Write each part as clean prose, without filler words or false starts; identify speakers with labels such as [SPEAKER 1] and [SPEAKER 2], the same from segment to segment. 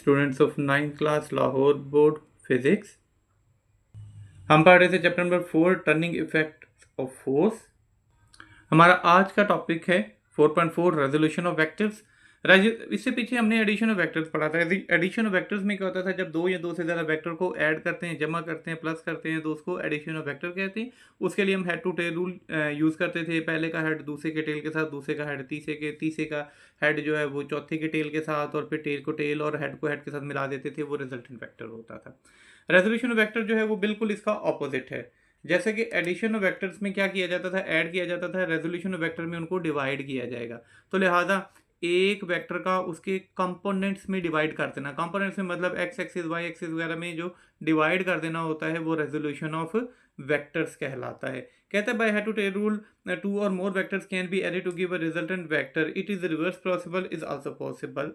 [SPEAKER 1] Students of 9th class Lahore board physics. हम पढ़ रहे थे chapter number 4 turning effect of force. हमारा आज का टॉपिक है 4.4 रेजोल्यूशन ऑफ वेक्टर्स। इससे पीछे हमने एडिशन ऑफ वेक्टर्स पढ़ा था। एडिशन ऑफ वेक्टर्स में क्या होता था, जब दो या दो से ज़्यादा वेक्टर को ऐड करते हैं, जमा करते हैं, प्लस करते हैं, तो उसको एडिशन ऑफ वेक्टर कहते हैं। उसके लिए हम head to tail rule use करते थे। पहले का हेड दूसरे के टेल के साथ, दूसरे का हेड तीसरे का हेड जो है वो चौथे के टेल के साथ, और फिर टेल को टेल और हेड को हेड के साथ मिला देते थे। वो रिजल्टेंट वेक्टर होता था। रेजोल्यूशन ऑफ वेक्टर जो है वो बिल्कुल इसका ऑपोजिट है। जैसे कि एडिशन ऑफ वेक्टर्स में क्या किया जाता था, ऐड किया जाता था। रेजोल्यूशन ऑफ वेक्टर में उनको डिवाइड किया जाएगा। तो लिहाजा एक वेक्टर का उसके कंपोनेंट्स में डिवाइड कर देना, कंपोनेंट्स में मतलब एक्स एक्सिस वाई एक्सिस वगैरह में जो डिवाइड कर देना होता है, वो रेजोल्यूशन ऑफ वेक्टर्स कहलाता है। कहता है by head to tail rule two और more vectors can be added to give a resultant vector. It is reverse possible is also possible.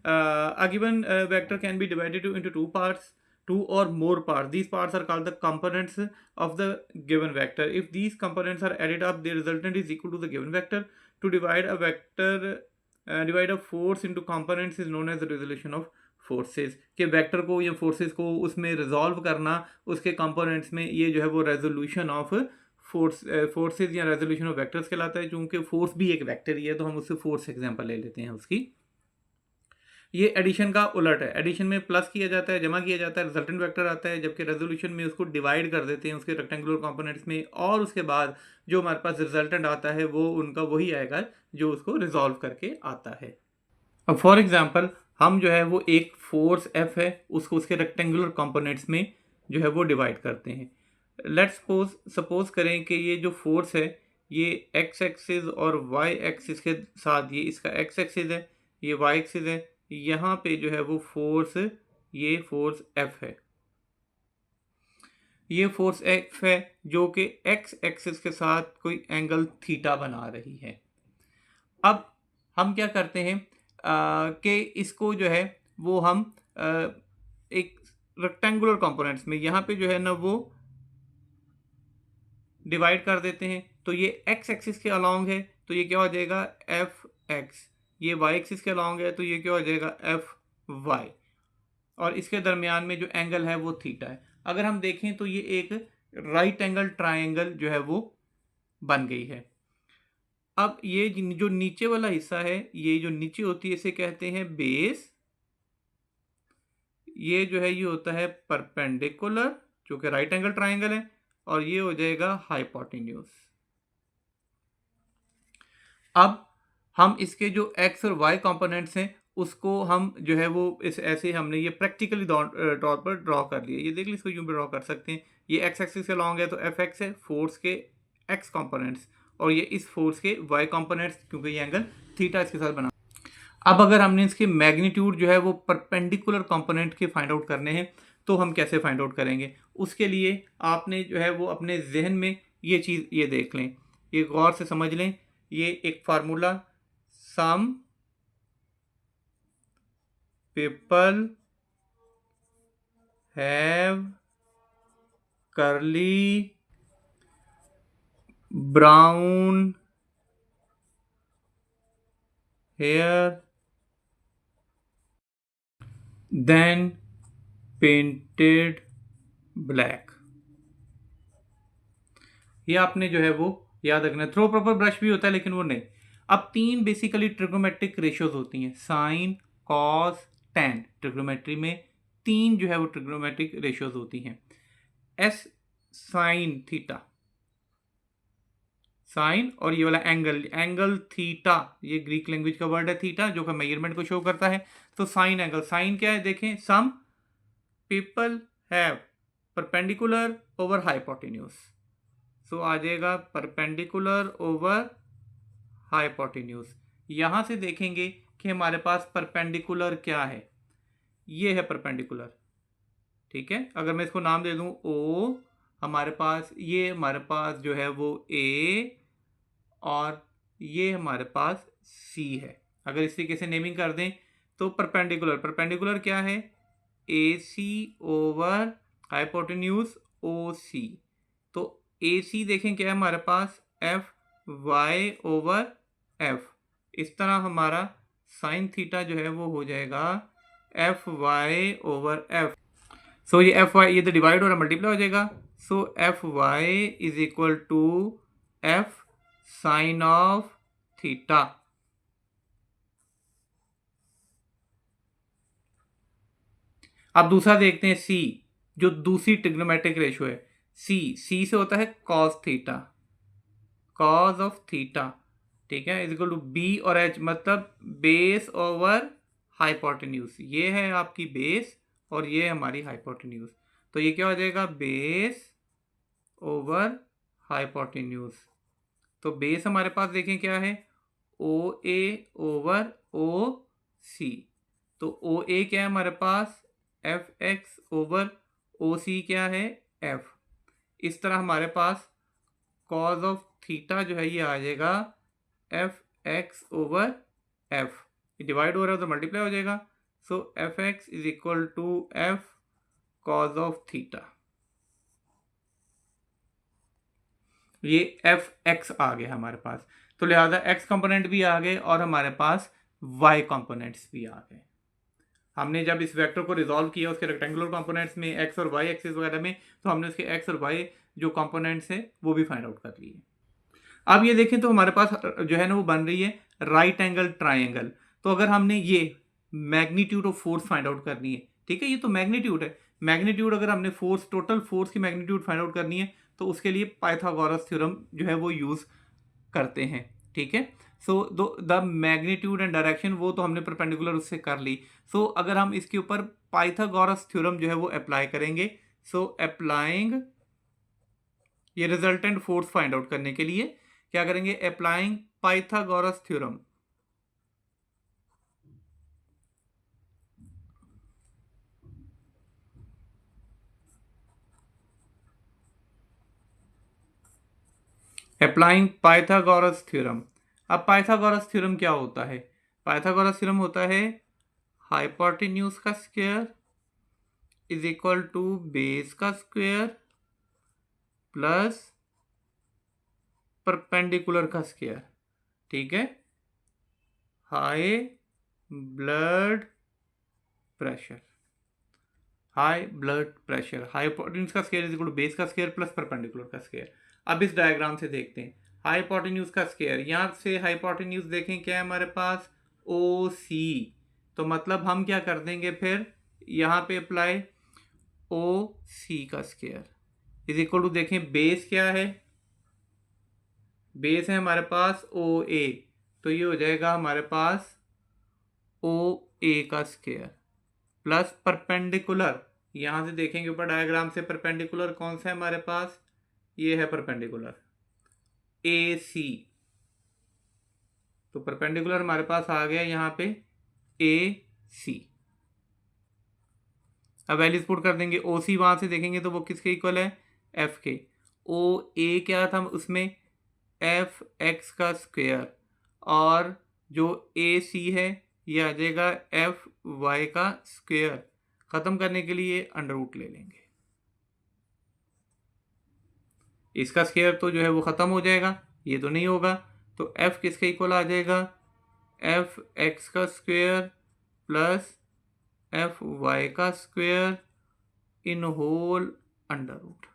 [SPEAKER 1] A given vector can be divided into two parts, two or more parts. These parts are called the components of the given vector. If these components are added up, the resultant is equal to the given vector. To divide a vector, divide a force into components is known as the resolution of forces के vector को या forces को उसमें resolve करना उसके components में, ये जो है वो रेजोल्यूशन ऑफ फोर्सेस या रेजोल्यूशन ऑफ वेक्टर्स कहलाता है। चूंकि फोर्स भी एक वेक्टर ही है, तो हम उससे फोर्स एग्जांपल ले लेते हैं उसकी। ये एडिशन का उलट है। एडिशन में प्लस किया जाता है, जमा किया जाता है, रिजल्टेंट वेक्टर आता है, जबकि रेजोल्यूशन में उसको डिवाइड कर देते हैं उसके रेक्टेंगुलर कंपोनेंट्स में, और उसके बाद जो हमारे पास रिजल्टेंट आता है वो उनका वही आएगा जो उसको रिजॉल्व करके आता है। अब फॉर एग्जांपल हम जो है वो एक फोर्स एफ है, उसको उसके रेक्टेंगुलर कंपोनेंट्स में जो है वो डिवाइड करते हैं। लेट्स सपोज करें कि ये जो फोर्स है ये एक्स एक्सिस और वाई एक्सिस के साथ, ये इसका एक्स एक्सिस है, ये वाई एक्सिस है, यहाँ पे जो है वो फोर्स, ये फोर्स एफ है। ये फोर्स एफ है जो कि एक्स एक्सिस के साथ कोई एंगल थीटा बना रही है। अब हम क्या करते हैं कि इसको जो है वो हम एक रेक्टेंगुलर कंपोनेंट्स में यहाँ पे जो है ना वो डिवाइड कर देते हैं। तो ये एक्स एक्सिस के अलॉन्ग है, तो ये क्या हो जाएगा एफ एक्स। ये वाई एक्सिस के अलॉन्ग है, तो ये क्या हो जाएगा एफ वाई। और इसके दरमियान में जो एंगल है वो थीटा है। अगर हम देखें तो ये एक राइट एंगल ट्रायंगल जो है वो बन गई है। अब ये जो नीचे वाला हिस्सा है, ये जो नीचे होती है इसे कहते हैं बेस। ये जो है ये होता है परपेंडिकुलर, जो कि राइट एंगल ट्रायंगल है, और ये हो जाएगा हाइपोटेन्यूज। अब हम इसके जो एक्स और वाई कंपोनेंट्स हैं उसको हम जो है वो इस ऐसे हमने ये प्रैक्टिकली तौर पर ड्रॉ कर लिया। ये देख लीजिए, इसको यूं भी ड्रॉ कर सकते हैं। ये एक्स एक्सिस के लॉन्ग है तो एफ एक्स है, फोर्स के एक्स कंपोनेंट्स, और ये इस फोर्स के वाई कंपोनेंट्स, क्योंकि ये एंगल थीटा इसके साथ बना। अब अगर हमने इसके मैग्नीट्यूड जो है वो परपेंडिकुलर कंपोनेंट के फाइंड आउट करने हैं, तो हम कैसे फाइंड आउट करेंगे? उसके लिए आपने जो है वो अपने जहन में ये चीज़ ये देख लें, ये गौर से समझ लें। ये एक formula, some people have curly brown hair then painted black। ये आपने जो है वो याद रखना है। थ्रो प्रॉपर ब्रश भी होता है लेकिन वो नहीं। अब तीन बेसिकली ट्रिग्नोमेट्रिक रेशियोज होती हैं, साइन, कॉस, टैन। ट्रिग्नोमेट्री में तीन जो है वो ट्रिग्नोमेट्रिक रेशियोज होती हैं। एस साइन थीटा, साइन, और ये वाला एंगल, एंगल थीटा, ये ग्रीक लैंग्वेज का वर्ड है थीटा, जो कि मेजरमेंट को शो करता है। तो साइन एंगल, साइन क्या है देखें, some people have perpendicular over hypotenuse. So आ जाएगा परपेंडिकुलर ओवर हाइपोटेन्यूज। यहां से देखेंगे कि हमारे पास परपेंडिकुलर क्या है, ये है परपेंडिकुलर, ठीक है। अगर मैं इसको नाम दे दूं ओ, हमारे पास ये हमारे पास जो है वो ए, और ये हमारे पास सी है। अगर इस तरीके से नेमिंग कर दें तो परपेंडिकुलर, परपेंडिकुलर क्या है, ए सी ओवर हाइपोटेन्यूज ओ सी। तो ए सी देखें क्या है हमारे पास, एफ वाई ओवर एफ। इस तरह हमारा साइन थीटा जो है वो हो जाएगा एफ वाई ओवर एफ। सो ये एफ वाई ये तो डिवाइड हो रहा है, मल्टीप्लाई हो जाएगा। So F Y is equal to F sine of theta. अब दूसरा देखते हैं सी, जो दूसरी ट्रिग्नोमेट्रिक रेशियो है। सी से होता है cos theta, cos of theta, ठीक है, इज इक्वल टू बी और एच, मतलब बेस ओवर हाइपोटेन्यूज। ये है आपकी बेस और ये है हमारी हाइपोटेन्यूज। तो ये क्या हो जाएगा, बेस ओवर हाइपोटेन्यूज। तो बेस हमारे पास देखें क्या है, ओ ए ओवर ओ सी। तो ओ ए क्या है हमारे पास, एफ एक्स ओवर ओ सी क्या है, एफ। इस तरह हमारे पास कॉज ऑफ थीटा जो है ये आ जाएगा एफ एक्स ओवर एफ। ये डिवाइड हो रहा है तो मल्टीप्लाई हो जाएगा। So F X is equal to F cos of theta. ये एफ एक्स आ गया हमारे पास। तो लिहाजा एक्स कंपोनेंट भी आ गए और हमारे पास वाई कंपोनेंट्स भी आ गए। हमने जब इस वेक्टर को रिजॉल्व किया उसके रेक्टेंगुलर कंपोनेंट्स में, एक्स और वाई एक्सिस वगैरह में, तो हमने उसके एक्स और वाई जो कंपोनेंट्स हैं वो भी फाइंड आउट कर लिए। अब ये देखें तो हमारे पास जो है ना वो बन रही है राइट एंगल ट्राइंगल। तो अगर हमने ये magnitude of force find out करनी है, ठीक है, ये तो मैग्नीट्यूड है, मैग्नीट्यूड अगर हमने फोर्स, टोटल फोर्स की मैग्नीट्यूड फाइंड आउट करनी है तो उसके लिए पाइथागोरस थ्योरम जो है वो यूज करते हैं, ठीक है। So the magnitude and direction वो तो हमने परपेंडिकुलर उससे कर ली। सो अगर हम इसके ऊपर पाइथागोरस थ्योरम जो है वो अप्लाई करेंगे, सो अप्लाइंग ये रिजल्टेंट फोर्स फाइंड आउट करने के लिए क्या करेंगे, applying Pythagoras theorem. Applying Pythagoras theorem. अब पाइथागोरस थ्योरम क्या होता है, पाइथागोरस थ्योरम होता है हाइपोटेन्यूज का square is equal to base का स्क्वायर प्लस परपेंडिकुलर का स्क्वायर, ठीक है। High blood pressure, high blood pressure, hypotenuse का square is equal to base का स्क्वायर प्लस परपेंडिकुलर का स्क्वायर। अब इस डायग्राम से देखते हैं हाइपोटेन्यूज का स्क्वायर। यहाँ से हाइपोटेन्यूज देखें क्या है हमारे पास, ओ सी। तो मतलब हम क्या कर देंगे फिर, यहाँ पे अप्लाई ओ सी का स्क्वायर इज इक्वल टू, देखें बेस क्या है, बेस है हमारे पास ओ ए, तो ये हो जाएगा हमारे पास ओ ए का स्क्वायर प्लस परपेंडिकुलर। यहां से देखेंगे ऊपर डायग्राम से परपेंडिकुलर कौन सा है हमारे पास, ये है परपेंडिकुलर ए सी। तो परपेंडिकुलर हमारे पास आ गया यहाँ पे ए सी। अब वैल्यूज पुट कर देंगे, ओ सी वहां से देखेंगे तो वो किसके इक्वल है, एफ के। ओ ए क्या था उसमें, एफ एक्स का स्क्वायर, और जो ए सी है ये आ जाएगा एफ वाई का स्क्वायर। खत्म करने के लिए अंडर रूट ले लेंगे, इसका स्क्वायर तो जो है वो खत्म हो जाएगा, ये तो नहीं होगा। तो एफ किसके इक्वल आ जाएगा, एफ एक्स का स्क्वायर प्लस एफ वाई का square in whole under root.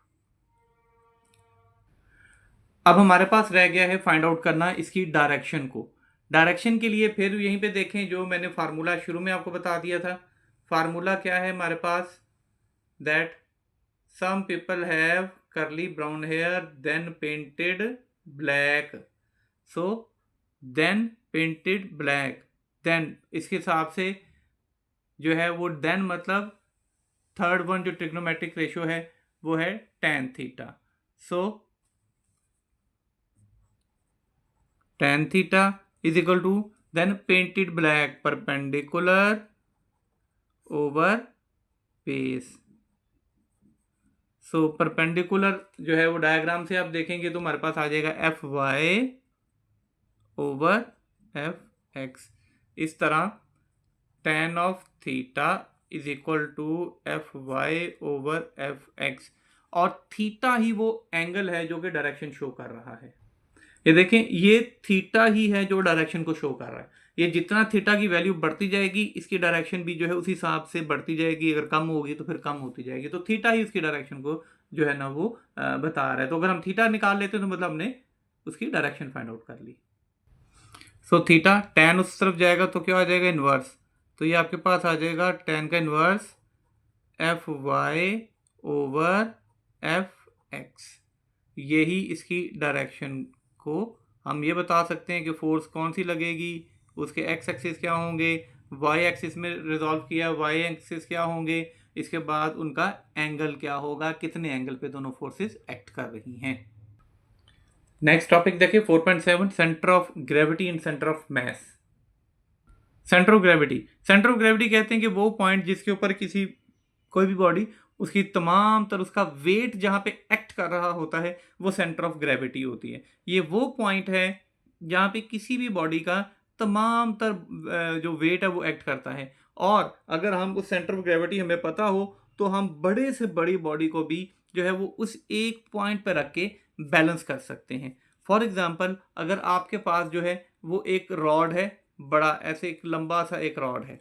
[SPEAKER 1] अब हमारे पास रह गया है फाइंड आउट करना इसकी डायरेक्शन को। डायरेक्शन के लिए फिर यहीं पे देखें जो मैंने फार्मूला शुरू में आपको बता दिया था। फार्मूला क्या है हमारे पास, that some people have curly brown hair then painted black, so then painted black, then इसके हिसाब से जो है वो then मतलब थर्ड वन जो ट्रिग्नोमेट्रिक रेशियो है वो है tan theta. So tan theta is equal to then painted black perpendicular over base। So perpendicular जो है वो डायग्राम से आप देखेंगे तो हमारे पास आ जाएगा F Y over F X. इस तरह tan of theta is equal to F Y over F X, और थीटा ही वो एंगल है जो कि डायरेक्शन शो कर रहा है। ये देखें, ये थीटा ही है जो डायरेक्शन को शो कर रहा है। ये जितना थीटा की वैल्यू बढ़ती जाएगी इसकी डायरेक्शन भी जो है उसी हिसाब से बढ़ती जाएगी, अगर कम होगी तो फिर कम होती जाएगी। तो थीटा ही उसकी डायरेक्शन को जो है ना वो बता रहा है। तो अगर हम थीटा निकाल लेते हैं तो मतलब हमने उसकी डायरेक्शन फाइंड आउट कर ली। सो थीटा tan उस तरफ जाएगा तो क्या आ जाएगा, इन्वर्स। तो ये आपके पास आ जाएगा tan का inverse F Y over F X. यही इसकी डायरेक्शन को हम ये बता सकते हैं कि फोर्स कौन सी लगेगी, उसके एक्स एक्सिस क्या होंगे, वाई एक्सिस में रिजॉल्व किया वाई एक्सिस क्या होंगे, इसके बाद उनका एंगल क्या होगा, कितने एंगल पे दोनों फोर्सेस एक्ट कर रही हैं। नेक्स्ट टॉपिक देखिए 4.7 centre of gravity and centre of mass. Centre of gravity, centre of gravity कहते हैं कि वो पॉइंट जिसके ऊपर किसी कोई भी बॉडी उसकी तमाम तर उसका वेट जहां पे एक्ट कर रहा होता है वो सेंटर ऑफ ग्रेविटी होती है। ये वो पॉइंट है जहां पे किसी भी बॉडी का तमाम तर जो वेट है वो एक्ट करता है। और अगर हम उस सेंटर ऑफ ग्रेविटी हमें पता हो तो हम बड़े से बड़ी बॉडी को भी जो है वो उस एक पॉइंट पर रख के बैलेंस कर सकते हैं। फॉर एग्जाम्पल अगर आपके पास जो है वो एक रॉड है, बड़ा ऐसे एक लंबा सा एक रॉड है,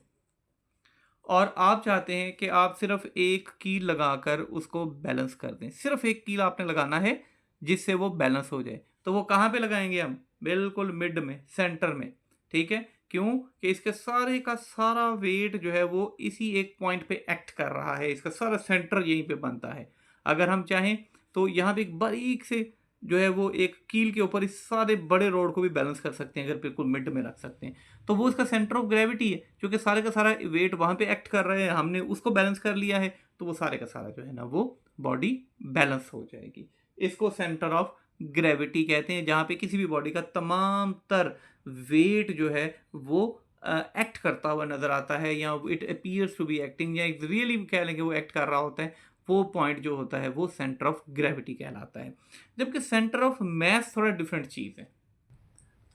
[SPEAKER 1] और आप चाहते हैं कि आप सिर्फ एक कील लगाकर उसको बैलेंस कर दें। सिर्फ एक कील आपने लगाना है जिससे वो बैलेंस हो जाए। तो वो कहाँ पे लगाएंगे हम, बिल्कुल मिड में, सेंटर में। ठीक है, क्यों कि इसके सारे का सारा वेट जो है वो इसी एक पॉइंट पे एक्ट कर रहा है, इसका सारा सेंटर यहीं पे बनता है। अगर हम चाहें तो यहाँ पे एक बारीक से जो है वो एक कील के ऊपर इस सारे बड़े रोड को भी बैलेंस कर सकते हैं, अगर बिल्कुल मिड में रख सकते हैं। तो वो इसका सेंटर ऑफ ग्रेविटी है, क्योंकि सारे का सारा वेट वहाँ पे एक्ट कर रहे हैं, हमने उसको बैलेंस कर लिया है, तो वो सारे का सारा जो है ना वो बॉडी बैलेंस हो जाएगी। इसको सेंटर ऑफ ग्रेविटी कहते हैं, जहाँ पे किसी भी बॉडी का तमाम तर वेट जो है वो एक्ट करता हुआ नजर आता है, या it appears to be acting, या रियली कह लेंगे वो एक्ट कर रहा होता है। वो पॉइंट जो होता है वो सेंटर ऑफ ग्रेविटी कहलाता है। जबकि सेंटर ऑफ मैस थोड़ा डिफरेंट चीज़ है।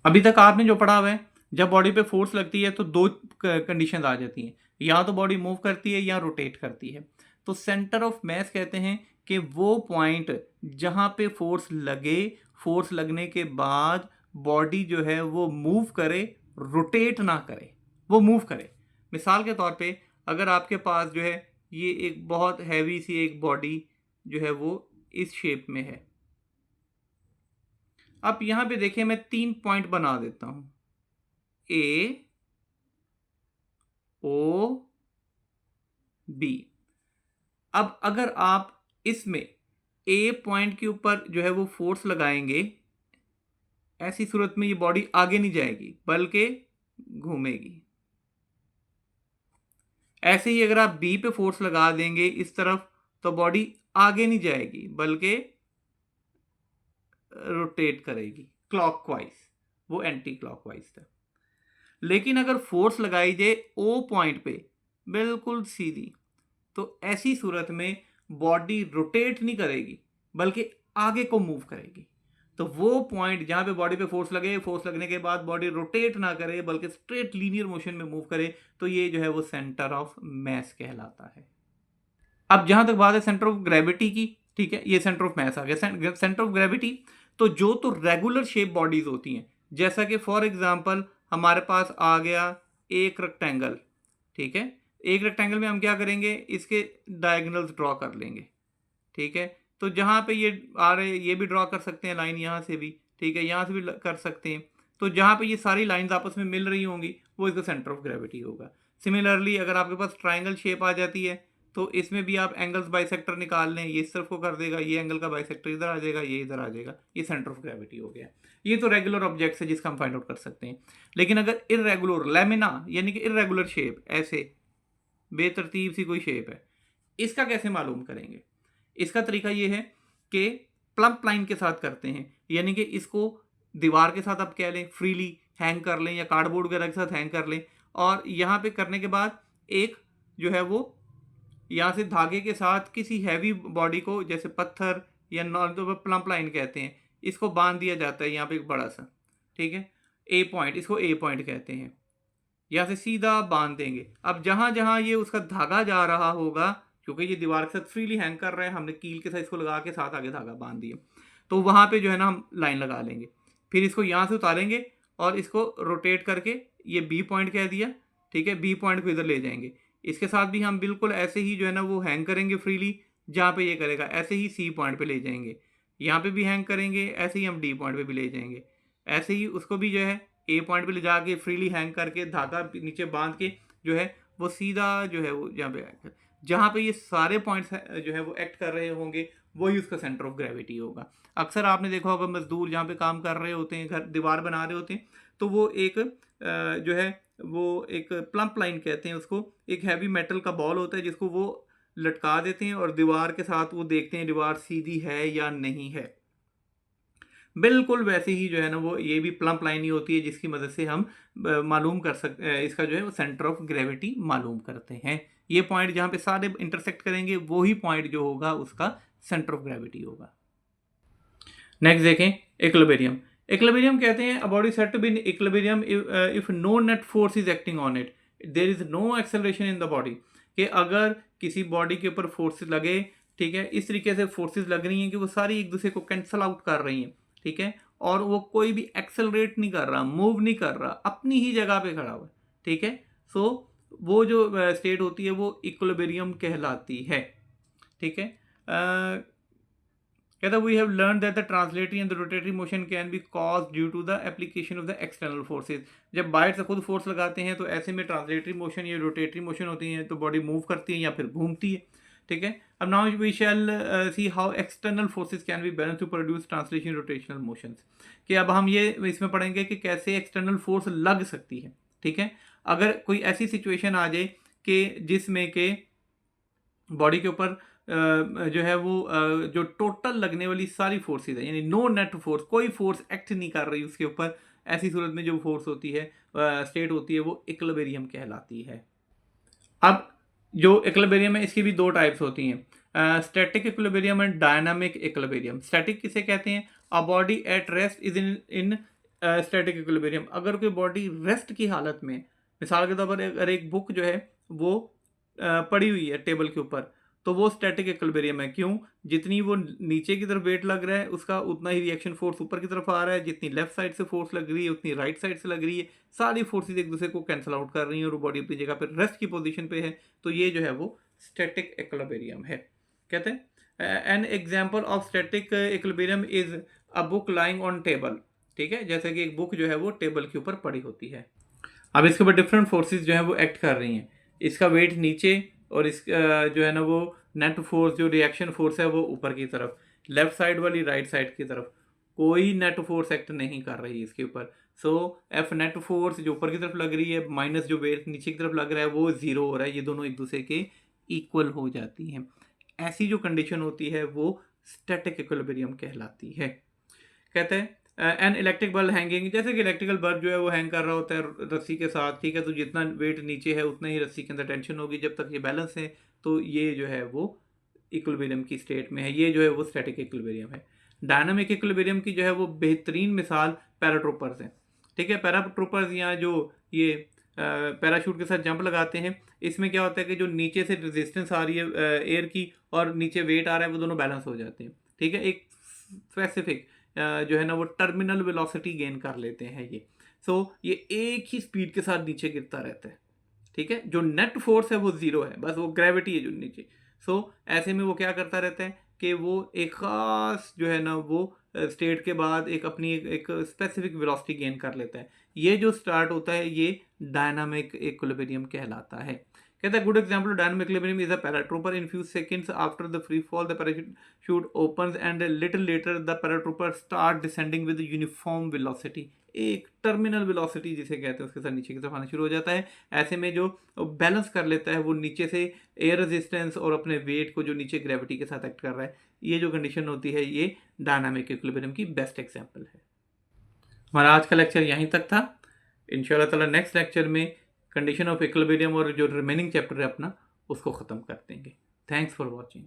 [SPEAKER 1] अभी तक आपने जो पढ़ा हुआ है, जब बॉडी पे फोर्स लगती है तो दो कंडीशन आ जाती हैं, या तो बॉडी मूव करती है या रोटेट करती है। तो सेंटर ऑफ मैस कहते हैं कि वो पॉइंट जहाँ पे फोर्स लगे, फोर्स लगने के बाद बॉडी जो है वो मूव करे, रोटेट ना करे, वो मूव करे। मिसाल के तौर पे अगर आपके पास जो है ये एक बहुत हैवी सी एक बॉडी जो है वो इस शेप में है। अब यहां पे देखिए मैं 3 पॉइंट बना देता हूं, ए ओ बी। अब अगर आप इसमें ए पॉइंट के ऊपर जो है वो फोर्स लगाएंगे, ऐसी सूरत में ये बॉडी आगे नहीं जाएगी बल्कि घूमेगी। ऐसे ही अगर आप बी पे फोर्स लगा देंगे इस तरफ, तो बॉडी आगे नहीं जाएगी बल्कि रोटेट करेगी क्लॉकवाइज, वो एंटी क्लॉकवाइज था। लेकिन अगर फोर्स लगाई जाए ओ पॉइंट पे बिल्कुल सीधी, तो ऐसी सूरत में बॉडी रोटेट नहीं करेगी बल्कि आगे को मूव करेगी। तो वो पॉइंट जहां पे बॉडी पे फोर्स लगे, फोर्स लगने के बाद बॉडी रोटेट ना करे बल्कि स्ट्रेट लीनियर मोशन में मूव करे, तो ये जो है वो सेंटर ऑफ मैस कहलाता है। अब जहां तक बात है सेंटर ऑफ ग्रेविटी की, ठीक है, ये सेंटर ऑफ मैस आ गया। सेंटर ऑफ ग्रेविटी तो जो तो रेगुलर शेप बॉडीज होती हैं, जैसा कि फॉर एग्जांपल हमारे पास आ गया एक रेक्टेंगल। ठीक है, एक रेक्टेंगल में हम क्या करेंगे, इसके डायगोनल्स ड्रॉ कर लेंगे। ठीक है, तो जहाँ पे ये आ रहे ये भी ड्रॉ कर सकते हैं लाइन, यहाँ से भी, ठीक है, यहाँ से भी कर सकते हैं। तो जहाँ पे ये सारी लाइंस आपस में मिल रही होंगी वो इसका सेंटर ऑफ ग्रेविटी होगा। सिमिलरली अगर आपके पास ट्राइंगल शेप आ जाती है तो इसमें भी आप एंगल्स बाइसेक्टर निकाल लें, ये इस तरफ को कर देगा, ये एंगल का बाइसेक्टर इधर आ जाएगा, ये इधर आ जाएगा, ये सेंटर ऑफ ग्रेविटी हो गया। ये तो रेगुलर ऑब्जेक्ट्स है जिसका हम फाइंड आउट कर सकते हैं। लेकिन अगर इरेगुलर लैमिना यानी कि इरेगुलर शेप, ऐसे बेतरतीब सी कोई शेप है, इसका कैसे मालूम करेंगे? इसका तरीका ये है कि प्लम्प लाइन के साथ करते हैं, यानी कि इसको दीवार के साथ आप कह लें फ्रीली हैंग कर लें या कार्डबोर्ड वगैरह के साथ हैंग कर लें, और यहाँ पे करने के बाद एक जो है वो यहाँ से धागे के साथ किसी हैवी बॉडी को, जैसे पत्थर या नॉन, तो प्लम्प लाइन कहते हैं, इसको बांध दिया जाता है यहाँ पे एक बड़ा सा। ठीक है, ए पॉइंट, इसको ए पॉइंट कहते हैं, यहाँ से सीधा बांध देंगे। अब जहाँ जहाँ ये उसका धागा जा रहा होगा, क्योंकि ये दीवार के साथ फ्रीली हैंग कर रहे हैं, हमने कील के साथ इसको लगा के साथ आगे धागा बांध दिया, तो वहाँ पे जो है ना हम लाइन लगा लेंगे। फिर इसको यहाँ से उतारेंगे और इसको रोटेट करके ये बी पॉइंट कह दिया, ठीक है, बी पॉइंट को इधर ले जाएंगे। इसके साथ भी हम बिल्कुल ऐसे ही जो है ना वो हैंग करेंगे फ्रीली, जहाँ पे ये करेगा ऐसे ही सी पॉइंट पे ले जाएंगे, यहाँ पे भी हैंग करेंगे, ऐसे ही हम डी पॉइंट पे भी ले जाएंगे, ऐसे ही उसको भी जो है ए पॉइंट पे ले जाके फ्रीली हैंग करके धागा नीचे बांध के जो है वो सीधा जो है वो जहाँ पे ये सारे पॉइंट्स जो है वो एक्ट कर रहे होंगे वही उसका सेंटर ऑफ ग्रेविटी होगा। अक्सर आपने देखा होगा मजदूर जहाँ पे काम कर रहे होते हैं, घर दीवार बना रहे होते हैं, तो वो एक जो है वो एक प्लम्प लाइन कहते हैं उसको, एक हैवी मेटल का बॉल होता है जिसको वो लटका देते हैं और दीवार के साथ वो देखते हैं दीवार सीधी है या नहीं है। बिल्कुल वैसे ही जो है ना वो ये भी प्लम्प लाइन ही होती है जिसकी मदद से हम मालूम कर सकते इसका जो है वो सेंटर ऑफ ग्रेविटी मालूम करते हैं। ये पॉइंट जहाँ पे सारे इंटरसेक्ट करेंगे वही पॉइंट जो होगा उसका सेंटर ऑफ ग्रेविटी होगा। नेक्स्ट देखें इक्विलिब्रियम। इक्विलिब्रियम कहते हैं a body said to be in equilibrium if no net force is acting on it, there is no acceleration in the body. कि अगर किसी बॉडी के ऊपर फोर्सेस लगे, ठीक है, इस तरीके से फोर्सेस लग रही हैं कि वो सारी एक दूसरे को कैंसल आउट कर रही हैं, ठीक है, और वो कोई भी एक्सेलरेट नहीं कर रहा, मूव नहीं कर रहा, अपनी ही जगह पे खड़ा हुआ है, ठीक है। सो वो जो स्टेट होती है वो इक्विलिब्रियम कहलाती है, ठीक है। कहता we have learn that the translatory and the rotatory motion can be cause due to the application of the external forces. जब बाहर से खुद फोर्स लगाते हैं तो ऐसे में ट्रांसलेटरी मोशन या रोटेटरी मोशन होती है, तो बॉडी मूव करती है या फिर घूमती है, ठीक है। अब now we shall see how external forces can be balance to produce translation rotational motions. कि अब हम ये इसमें पढ़ेंगे कि कैसे एक्सटर्नल फोर्स लग सकती है, ठीक है। अगर कोई ऐसी सिचुएशन आ जाए कि जिसमें के बॉडी के ऊपर जो है वो जो टोटल लगने वाली सारी फोर्सेज है, यानी नो नेट फोर्स, कोई फोर्स एक्ट नहीं कर रही उसके ऊपर, ऐसी सूरत में जो फोर्स होती है स्टेट होती है वो इक्विलिब्रियम कहलाती है। अब जो इक्विलिब्रियम है इसकी भी दो टाइप्स होती हैं, static equilibrium and dynamic equilibrium. Static किसे कहते हैं? A body at rest is in static equilibrium. अगर कोई बॉडी रेस्ट की हालत में, मिसाल के तौर पर अगर एक बुक जो है वो पड़ी हुई है टेबल के ऊपर, तो वो स्टैटिक इक्विलिब्रियम है। क्यों? जितनी वो नीचे की तरफ वेट लग रहा है उसका उतना ही रिएक्शन फोर्स ऊपर की तरफ आ रहा है, जितनी लेफ्ट साइड से फोर्स लग रही है उतनी राइट साइड से लग रही है, सारी फोर्सेज एक दूसरे को कैंसिल आउट कर रही हैं और वो बॉडी अपनी जगह पर रेस्ट की पोजीशन पे है, तो ये जो है वो स्टैटिक इक्विलिब्रियम है। कहते हैं an example of static equilibrium is a book lying on table, ठीक है, जैसे कि एक बुक जो है वो टेबल के ऊपर पड़ी होती है। अब इसके ऊपर डिफरेंट फोर्सेज जो है वो एक्ट कर रही हैं, इसका वेट नीचे और इस जो है ना वो नेट फोर्स जो रिएक्शन फोर्स है वो ऊपर की तरफ, लेफ्ट साइड वाली राइट साइड की तरफ कोई नेट फोर्स एक्ट नहीं कर रही इसके ऊपर। सो एफ नेट फोर्स जो ऊपर की तरफ लग रही है माइनस जो वेट नीचे की तरफ लग रहा है वो जीरो हो रहा है, ये दोनों एक दूसरे के इक्वल हो जाती हैं। ऐसी जो कंडीशन होती है वो स्टैटिक इक्विलिब्रियम कहलाती है। कहते हैं एन इलेक्ट्रिक बल्ब हैंगिंग, जैसे कि इलेक्ट्रिकल बल्ब जो है वो हैंग कर रहा होता है रस्सी के साथ, ठीक है, तो जितना वेट नीचे है उतना ही रस्सी के अंदर टेंशन होगी, जब तक ये बैलेंस है तो ये जो है वो इक्विलिब्रियम की स्टेट में है, ये जो है वो स्टैटिक इक्विलिब्रियम है। डायनामिक इक्विलिब्रियम की जो है वो बेहतरीन मिसाल पैराट्रूपर्स हैं, ठीक है। पैराट्रूपर्स या जो ये पैराशूट के साथ जंप लगाते हैं, इसमें क्या होता है कि जो नीचे से रेजिस्टेंस आ रही है एयर की और नीचे वेट आ रहा है वो दोनों बैलेंस हो जाते हैं, ठीक है। एक स्पेसिफिक जो है ना वो टर्मिनल वेलोसिटी गेन कर लेते हैं ये। सो ये एक ही स्पीड के साथ नीचे गिरता रहता है, ठीक है। जो नेट फोर्स है वो जीरो है, बस वो ग्रेविटी है जो नीचे। सो ऐसे में वो क्या करता रहता है कि वो एक खास जो है ना वो स्टेट के बाद एक अपनी एक स्पेसिफिक वेलोसिटी गेन कर लेता है। ये जो स्टार्ट होता है ये डायनामिक इक्विलिब्रियम कहलाता है। कहता है good example dynamic equilibrium is a paratrooper in few seconds after the free fall the parachute opens and little later the paratrooper start descending with uniform velocity. एक टर्मिनल वेलोसिटी जिसे कहते हैं उसके साथ नीचे की तरफ आना शुरू हो जाता है। ऐसे में जो बैलेंस कर लेता है वो नीचे से एयर रेजिस्टेंस और अपने वेट को जो नीचे ग्रेविटी के साथ एक्ट कर रहा है, ये जो कंडीशन होती है ये डायनामिक इक्विलिब्रियम की बेस्ट एग्जांपल है। हमारा आज का लेक्चर यहीं तक था। इंशाल्लाह ताला नेक्स्ट लेक्चर में कंडीशन ऑफ इक्विलिब्रियम और जो रिमेनिंग चैप्टर है अपना उसको ख़त्म कर देंगे। Thanks for watching.